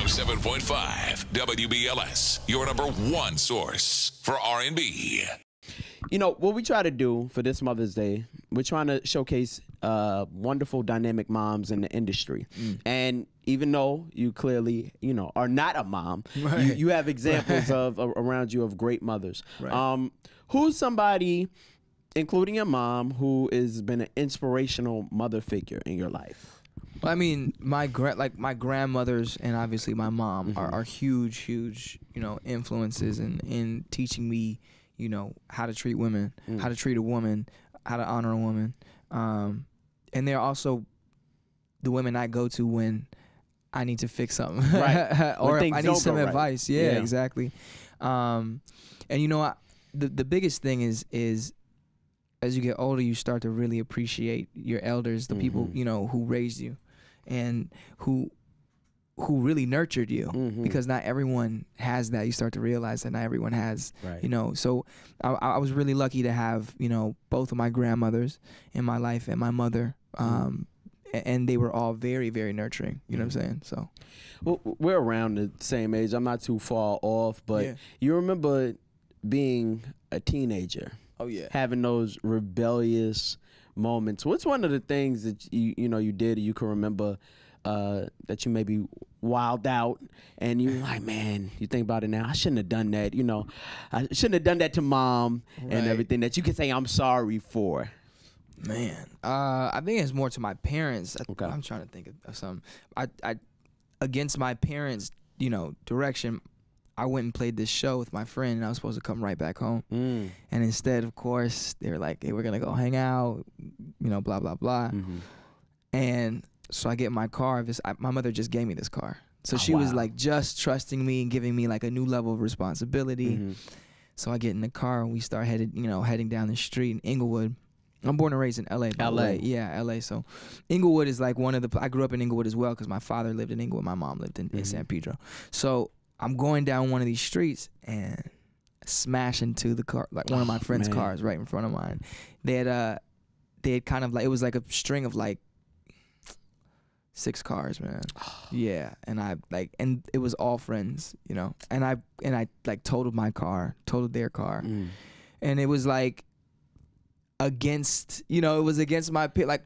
107.5 WBLS, your number one source for R&B. You know, what we try to do for this Mother's Day, we're trying to showcase wonderful, dynamic moms in the industry. And even though you clearly, you know, are not a mom, Right. you have examples of around you of great mothers. Right. Who's somebody, including your mom, who has been an inspirational mother figure in your life? Well, I mean, my grandmothers and obviously my mom are huge, you know, influences in teaching me, you know, how to treat women, how to treat a woman, how to honor a woman. And they're also the women I go to when I need to fix something, Right. or When if I things need don't some go right. advice. Yeah, exactly. And you know, the biggest thing is as you get older, you start to really appreciate your elders, the people, you know, who raised you and who really nurtured you, because not everyone has that. You start to realize that not everyone has, you know. So I was really lucky to have, you know, both of my grandmothers in my life and my mother, and they were all very, very nurturing. You know what I'm saying? So, well, we're around the same age. I'm not too far off, but you remember being a teenager. Oh yeah, having those rebellious moments. What's one of the things that you know you did, or you can remember that you maybe wild out and you're like, man, you think about it now, I shouldn't have done that. You know, I shouldn't have done that to mom and everything that you can say I'm sorry for. Man, I think it's more to my parents. Okay. I'm trying to think of something. I against my parents, you know, direction, I went and played this show with my friend, and I was supposed to come right back home. And instead, of course, they were like, hey, we're going to go hang out, you know, blah, blah, blah. And so I get in my car. My mother just gave me this car. So she was like just trusting me and giving me like a new level of responsibility. So I get in the car and we start heading down the street in Inglewood. I'm born and raised in LA. By the way. Yeah, LA. So Inglewood is like I grew up in Inglewood as well because my father lived in Inglewood. My mom lived in San Pedro. So I'm going down one of these streets and smash into the car, like one of my friend's cars right in front of mine. They had kind of like, it was like a string of like 6 cars, man. Yeah, and it was all friends, you know. And I like totaled my car, totaled their car, and it was like against, you know, it was against like.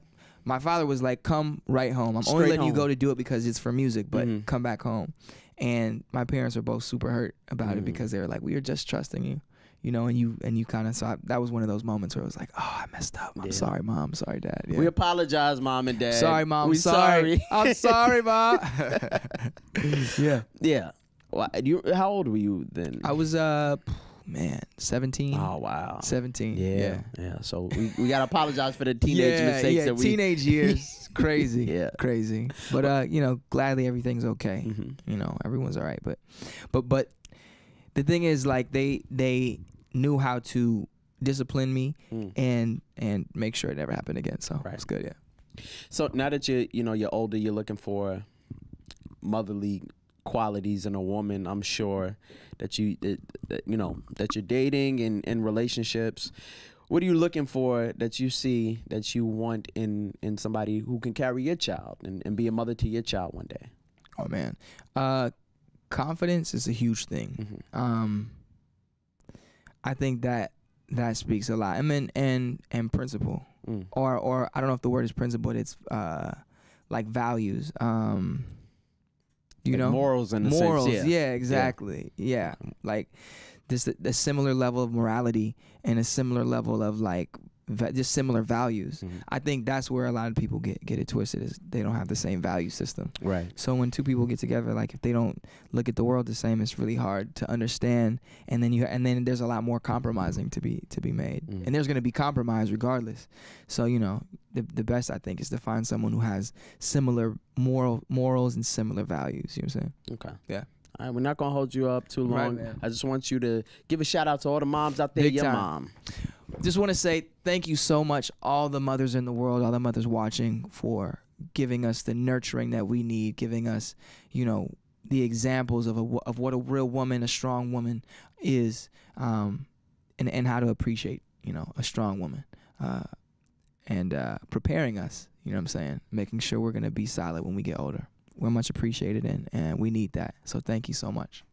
My father was like, come right home. I'm only letting you go to do it because it's for music, but come back home. And my parents were both super hurt about it because they were like, we were just trusting you, you know, and you kind of, so that was one of those moments where it was like, oh, I messed up. I'm sorry, Mom. Sorry, Dad. Yeah. We apologize, Mom and Dad. Sorry, Mom. We sorry. I'm sorry, Mom. Yeah. Well, how old were you then? I was, 17. Oh, wow. 17. Yeah. So we got to apologize for the teenage mistakes that we... teenage years. Crazy. Crazy. But, you know, gladly everything's okay. You know, everyone's all right. But the thing is, like, they knew how to discipline me and make sure it never happened again. So it's good, yeah. So now that you're older, you're looking for motherly qualities in a woman. I'm sure that you're dating and in relationships. What are you looking for that you see that you want in somebody who can carry your child and be a mother to your child one day? Oh man, confidence is a huge thing. I think that speaks a lot. I mean, and principle, or I don't know if the word is principle, but it's like values. You like know, morals in a sense. Yeah, exactly. Yeah, like this a similar level of morality and a similar level of like just similar values. I think that's where a lot of people get it twisted, is they don't have the same value system. Right. So when two people get together, like if they don't look at the world the same, it's really hard to understand. And then there's a lot more compromising to be made. And there's going to be compromise regardless. So, you know, the best I think is to find someone who has similar morals and similar values. You know what I'm saying? Okay. Yeah. All right, we're not going to hold you up too long. Right, I just want you to give a shout out to all the moms out there. Big your time. mom. Just want to say thank you so much, all the mothers in the world, all the mothers watching, for giving us the nurturing that we need, giving us, you know, the examples of what a real woman, a strong woman is, and how to appreciate, you know, a strong woman, and preparing us, you know what I'm saying, making sure we're going to be solid when we get older. we're much appreciated in, and we need that. So thank you so much.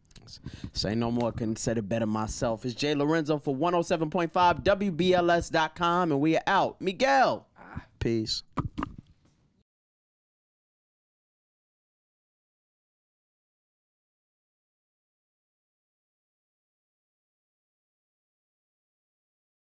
Say no more. Couldn't said it better myself. It's Jay Lorenzo for 107.5 WBLS.com, and we are out. Miguel. Peace.